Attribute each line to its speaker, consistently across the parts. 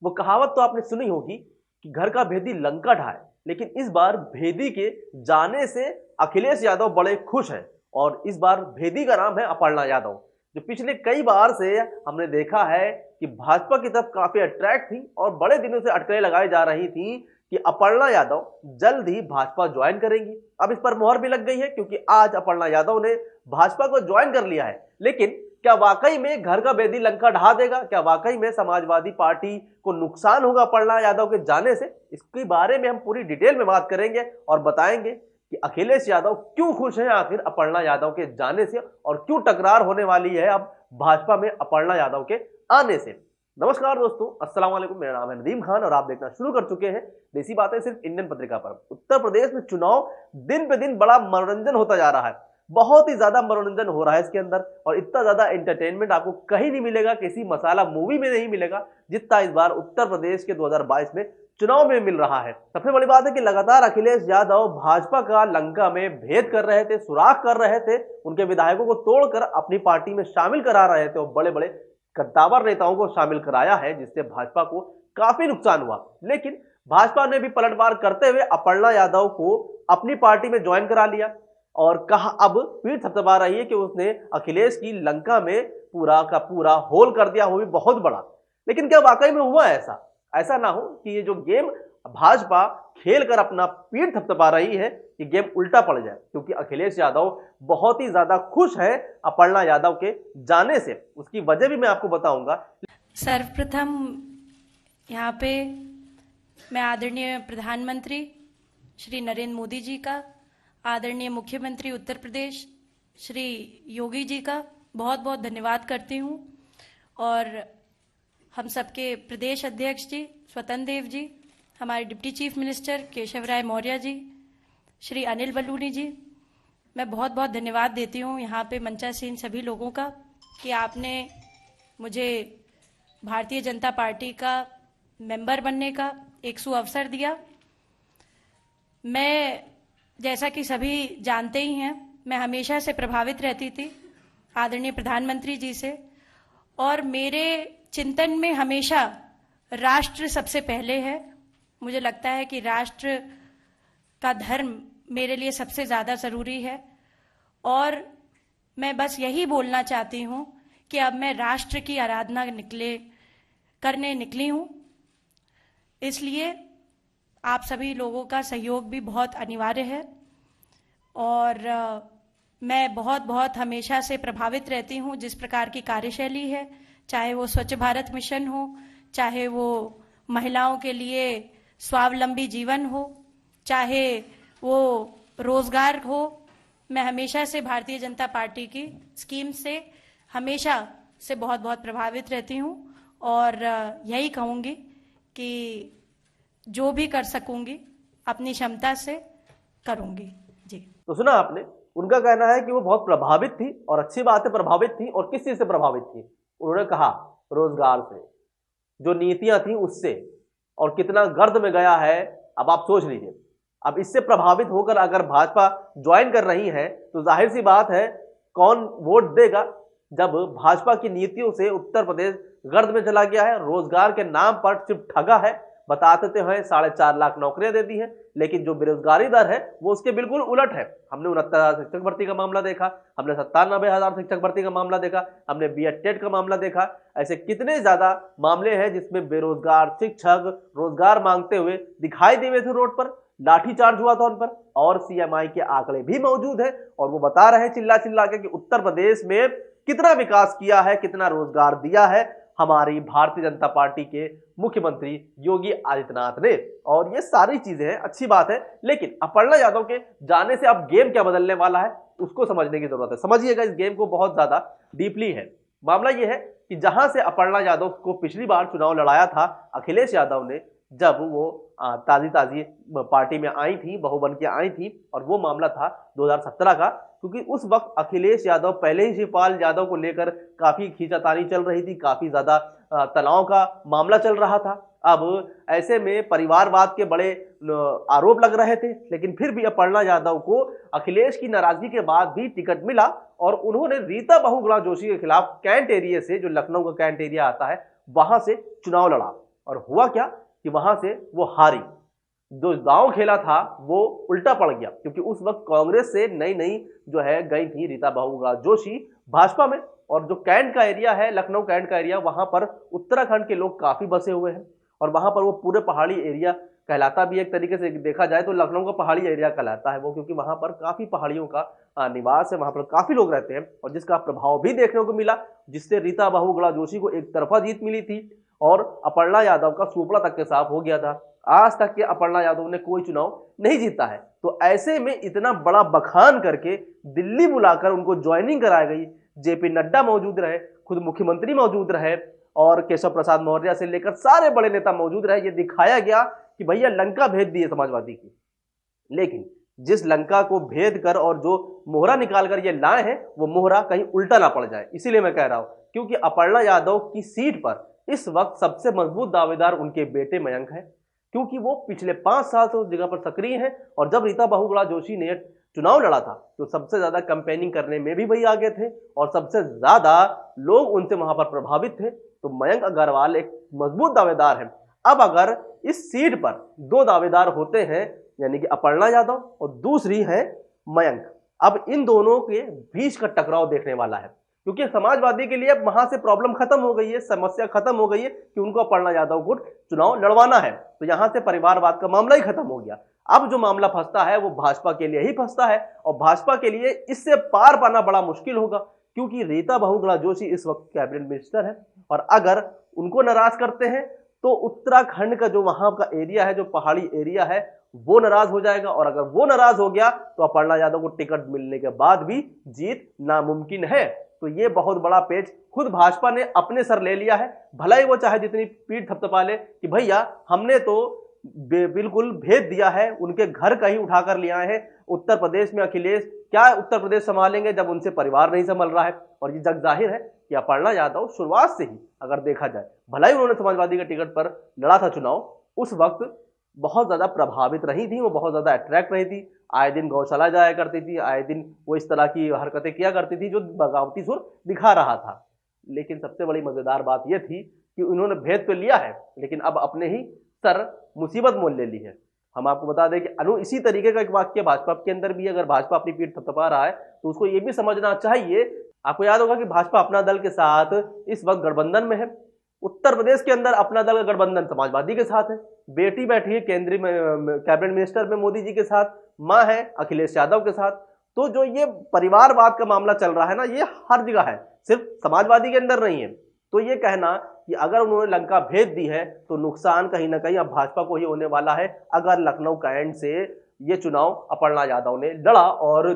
Speaker 1: वो कहावत तो आपने सुनी होगी कि घर का भेदी लंका ढाए, लेकिन इस बार भेदी के जाने से अखिलेश यादव बड़े खुश हैं। और इस बार भेदी का नाम है अपर्णा यादव, जो पिछले कई बार से हमने देखा है कि भाजपा की तरफ काफी अट्रैक्ट थी और बड़े दिनों से अटकलें लगाई जा रही थी कि अपर्णा यादव जल्द ही भाजपा ज्वाइन करेंगी। अब इस पर मोहर भी लग गई है, क्योंकि आज अपर्णा यादव ने भाजपा को ज्वाइन कर लिया है। लेकिन क्या वाकई में घर का भेदी लंका ढा देगा? क्या वाकई में समाजवादी पार्टी को नुकसान होगा अपर्णा यादव के जाने से? इसके बारे में हम पूरी डिटेल में बात करेंगे और बताएंगे कि अखिलेश यादव क्यों खुश हैं आखिर अपर्णा यादव के जाने से, और क्यों टकरार होने वाली है अब भाजपा में अपर्णा यादव के आने से। नमस्कार दोस्तों, अस्सलाम वालेकुम। मेरा नाम है नदीम खान और आप देखना शुरू कर चुके हैं देसी बातें सिर्फ इंडियन पत्रिका पर। उत्तर प्रदेश में चुनाव दिन पे दिन बड़ा मनोरंजन होता जा रहा है, बहुत ही ज्यादा मनोरंजन हो रहा है इसके अंदर, और इतना ज्यादा एंटरटेनमेंट आपको कहीं नहीं मिलेगा, किसी मसाला मूवी में नहीं मिलेगा जितना इस बार उत्तर प्रदेश के 2022 में चुनाव में मिल रहा है। सबसे बड़ी बात है कि लगातार अखिलेश यादव भाजपा का लंका में भेद कर रहे थे, सुराख कर रहे थे, उनके विधायकों को तोड़कर अपनी पार्टी में शामिल करा रहे थे और बड़े बड़े कद्दावर नेताओं को शामिल कराया है, जिससे भाजपा को काफी नुकसान हुआ। लेकिन भाजपा ने भी पलटवार करते हुए अपर्णा यादव को अपनी पार्टी में ज्वाइन करा लिया और कहा, अब पीठ थपथपा रही है कि उसने अखिलेश की लंका में पूरा का पूरा होल कर दिया, वो भी बहुत बड़ा। लेकिन क्या वाकई में हुआ ऐसा? ऐसा ना हो कि ये जो गेम भाजपा खेल कर अपना पीठ थपथपा रही है, ये गेम उल्टा पड़ जाए, क्योंकि अखिलेश यादव बहुत ही ज्यादा खुश है अपर्णा यादव के जाने से। उसकी वजह भी मैं आपको बताऊंगा।
Speaker 2: सर्वप्रथम यहाँ पे मैं आदरणीय प्रधानमंत्री श्री नरेंद्र मोदी जी का, आदरणीय मुख्यमंत्री उत्तर प्रदेश श्री योगी जी का बहुत बहुत धन्यवाद करती हूँ, और हम सबके प्रदेश अध्यक्ष जी स्वतंत्र देव जी, हमारे डिप्टी चीफ मिनिस्टर केशव राय मौर्य जी, श्री अनिल बलूनी जी, मैं बहुत बहुत धन्यवाद देती हूँ यहाँ पे मंचासीन सभी लोगों का कि आपने मुझे भारतीय जनता पार्टी का मेंबर बनने का एक सुअवसर दिया। मैं, जैसा कि सभी जानते ही हैं, मैं हमेशा से प्रभावित रहती थी आदरणीय प्रधानमंत्री जी से, और मेरे चिंतन में हमेशा राष्ट्र सबसे पहले है। मुझे लगता है कि राष्ट्र का धर्म मेरे लिए सबसे ज़्यादा ज़रूरी है, और मैं बस यही बोलना चाहती हूँ कि अब मैं राष्ट्र की आराधना करने निकली हूँ। इसलिए आप सभी लोगों का सहयोग भी बहुत अनिवार्य है, और मैं बहुत बहुत हमेशा से प्रभावित रहती हूँ जिस प्रकार की कार्यशैली है, चाहे वो स्वच्छ भारत मिशन हो, चाहे वो महिलाओं के लिए स्वावलंबी जीवन हो, चाहे वो रोजगार हो। मैं हमेशा से भारतीय जनता पार्टी की स्कीम से हमेशा से बहुत बहुत प्रभावित रहती हूँ, और यही कहूँगी कि जो भी कर सकूंगी अपनी क्षमता से करूंगी जी।
Speaker 1: तो सुना आपने, उनका कहना है कि वो बहुत प्रभावित थी, और अच्छी बात है प्रभावित थी। और किस चीज से प्रभावित थी? उन्होंने कहा रोजगार से, जो नीतियां थी उससे, और कितना गर्द में गया है अब आप सोच लीजिए। अब इससे प्रभावित होकर अगर भाजपा ज्वाइन कर रही है तो जाहिर सी बात है कौन वोट देगा, जब भाजपा की नीतियों से उत्तर प्रदेश गर्द में चला गया है। रोजगार के नाम पर सिर्फ ठगा है, बताते तो हैं 4.5 लाख नौकरियां दे दी हैं, लेकिन जो बेरोजगारी दर है वो उसके बिल्कुल उलट है। हमने 69,000 शिक्षक भर्ती का मामला देखा, हमने 97,000 शिक्षक भर्ती का मामला देखा, हमने बीएड टेट का मामला देखा। ऐसे कितने ज्यादा मामले हैं जिसमें बेरोजगार शिक्षक रोजगार मांगते हुए दिखाई दिए थे रोड पर, लाठीचार्ज हुआ था उन पर। और सीएमआई के आंकड़े भी मौजूद है, और वो बता रहे हैं चिल्ला चिल्ला के कि उत्तर प्रदेश में कितना विकास किया है, कितना रोजगार दिया है हमारी भारतीय जनता पार्टी के मुख्यमंत्री योगी आदित्यनाथ ने। और ये सारी चीजें हैं, अच्छी बात है। लेकिन अपर्णा यादव के जाने से अब गेम क्या बदलने वाला है उसको समझने की जरूरत है। समझिएगा, इस गेम को बहुत ज्यादा डीपली है। मामला यह है कि जहां से अपर्णा यादव को पिछली बार चुनाव लड़ाया था अखिलेश यादव ने, जब वो ताजी पार्टी में आई थी, बहू बन के आई थी, और वो मामला था 2017 का, क्योंकि उस वक्त अखिलेश यादव पहले ही शिवपाल यादव को लेकर काफी खींचातानी चल रही थी, काफी ज्यादा तनाव का मामला चल रहा था। अब ऐसे में परिवारवाद के बड़े आरोप लग रहे थे, लेकिन फिर भी अपर्णा यादव को अखिलेश की नाराजगी के बाद भी टिकट मिला और उन्होंने रीता बहुगुणा जोशी के खिलाफ कैंट एरिया से, जो लखनऊ का कैंट एरिया आता है, वहां से चुनाव लड़ा। और हुआ क्या कि वहां से वो हारी। जो दांव खेला था वो उल्टा पड़ गया, क्योंकि उस वक्त कांग्रेस से नई नई जो है गई थी रीता बहुगुणा जोशी भाजपा में। और जो कैंट का एरिया है, लखनऊ कैंट का एरिया, वहां पर उत्तराखंड के लोग काफी बसे हुए हैं और वहां पर वो पूरे पहाड़ी एरिया कहलाता भी, एक तरीके से देखा जाए तो लखनऊ का पहाड़ी एरिया कहलाता है वो, क्योंकि वहां पर काफी पहाड़ियों का निवास है, वहां पर काफी लोग रहते हैं और जिसका प्रभाव भी देखने को मिला, जिससे रीता बहुगुणा जोशी को एक तरफा जीत मिली थी और अपर्णा यादव का सुपड़ा तक के साफ हो गया था। आज तक के अपर्णा यादव ने कोई चुनाव नहीं जीता है। तो ऐसे में इतना बड़ा बखान करके दिल्ली बुलाकर उनको ज्वाइनिंग कराई गई। जेपी नड्डा मौजूद रहे, खुद मुख्यमंत्री मौजूद रहे और केशव प्रसाद मौर्य से लेकर सारे बड़े नेता मौजूद रहे। ये दिखाया गया कि भैया लंका भेद दी है समाजवादी की, लेकिन जिस लंका को भेद कर और जो मोहरा निकाल कर ये लाए हैं, वो मोहरा कहीं उल्टा ना पड़ जाए। इसीलिए मैं कह रहा हूं, क्योंकि अपर्णा यादव की सीट पर इस वक्त सबसे मजबूत दावेदार उनके बेटे मयंक है, क्योंकि वो पिछले 5 साल से उस जगह पर सक्रिय हैं। और जब रीता बहुगुणा जोशी ने चुनाव लड़ा था तो सबसे ज्यादा कैंपेनिंग करने में भी वही आगे थे और सबसे ज्यादा लोग उनसे वहां पर प्रभावित थे। तो मयंक अग्रवाल एक मजबूत दावेदार है। अब अगर इस सीट पर 2 दावेदार होते हैं, यानी कि अपर्णा यादव और दूसरी है मयंक, अब इन दोनों के बीच का टकराव देखने वाला है, क्योंकि समाजवादी के लिए अब वहां से प्रॉब्लम खत्म हो गई है, समस्या खत्म हो गई है कि उनको अपर्णा यादव को चुनाव लड़वाना है। तो यहां से परिवारवाद का मामला ही खत्म हो गया। अब जो मामला फंसता है वो भाजपा के लिए ही फंसता है और भाजपा के लिए इससे पार पाना बड़ा मुश्किल होगा, क्योंकि रीता बहुगुणा जोशी इस वक्त कैबिनेट मिनिस्टर है और अगर उनको नाराज करते हैं तो उत्तराखंड का जो वहां का एरिया है, जो पहाड़ी एरिया है, वो नाराज हो जाएगा और अगर वो नाराज हो गया तो अपर्णा यादव को टिकट मिलने के बाद भी जीत नामुमकिन है। तो ये बहुत बड़ा पेच खुद भाजपा ने अपने सर ले लिया है। भला ही वो चाहे जितनी पीठ थपथपा ले कि भैया हमने तो बिल्कुल भेद दिया है, उनके घर का ही उठाकर ले आए हैं। उत्तर प्रदेश में अखिलेश क्या उत्तर प्रदेश संभालेंगे जब उनसे परिवार नहीं संभल रहा है। और ये जग जाहिर है कि अपर्णा यादव शुरुआत से ही अगर देखा जाए, भला ही उन्होंने समाजवादी के टिकट पर लड़ा था चुनाव, उस वक्त बहुत ज्यादा प्रभावित रही थी, वो बहुत ज्यादा अट्रैक्ट रही थी, आए दिन गौशाला जाया करती थी, आए दिन वो इस तरह की हरकतें किया करती थी जो बगावती सुर दिखा रहा था। लेकिन सबसे बड़ी मजेदार बात यह थी कि उन्होंने भेद तो लिया है, लेकिन अब अपने ही सर मुसीबत मोल ले ली है। हम आपको बता दें कि इसी तरीके का एक वाक्य भाजपा के अंदर भी, अगर भाजपा अपनी पीठ थपथपा रहा है तो उसको ये भी समझना चाहिए। आपको याद होगा कि भाजपा अपना दल के साथ इस वक्त गठबंधन में है। उत्तर प्रदेश के अंदर अपना दल का गठबंधन समाजवादी के साथ है, बेटी बैठी है केंद्रीय कैबिनेट मिनिस्टर में मोदी जी के साथ, मां है अखिलेश यादव के साथ। तो जो ये परिवारवाद का मामला चल रहा है ना, ये हर जगह है, सिर्फ समाजवादी के अंदर नहीं है। तो ये कहना कि अगर उन्होंने लंका भेज दी है तो नुकसान कहीं ना कहीं अब भाजपा को ही होने वाला है। अगर लखनऊ कैंट से ये चुनाव अपर्णा यादव ने लड़ा और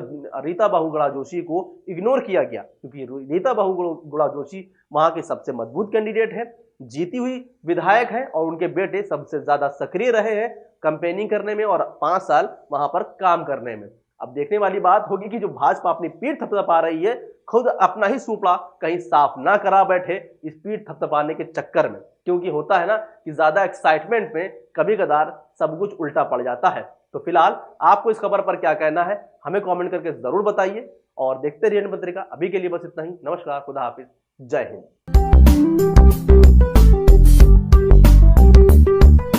Speaker 1: रीता बहुगुणा जोशी को इग्नोर किया गया, क्योंकि रीता बहुगुणा जोशी वहां के सबसे मजबूत कैंडिडेट है, जीती हुई विधायक है और उनके बेटे सबसे ज्यादा सक्रिय रहे हैं कैंपेनिंग करने में और 5 साल वहां पर काम करने में। अब देखने वाली बात होगी कि जो भाजपा अपनी पीठ थपथपा रही है, खुद अपना ही सुपड़ा कहीं साफ ना करा बैठे इस पीठ थपथपाने के चक्कर में, क्योंकि होता है ना कि ज्यादा एक्साइटमेंट में कभी कदार सब कुछ उल्टा पड़ जाता है। तो फिलहाल आपको इस खबर पर क्या कहना है हमें कमेंट करके जरूर बताइए और देखते रहिए पत्रिका। अभी के लिए बस इतना ही। नमस्कार, खुदा हाफिज, जय हिंद।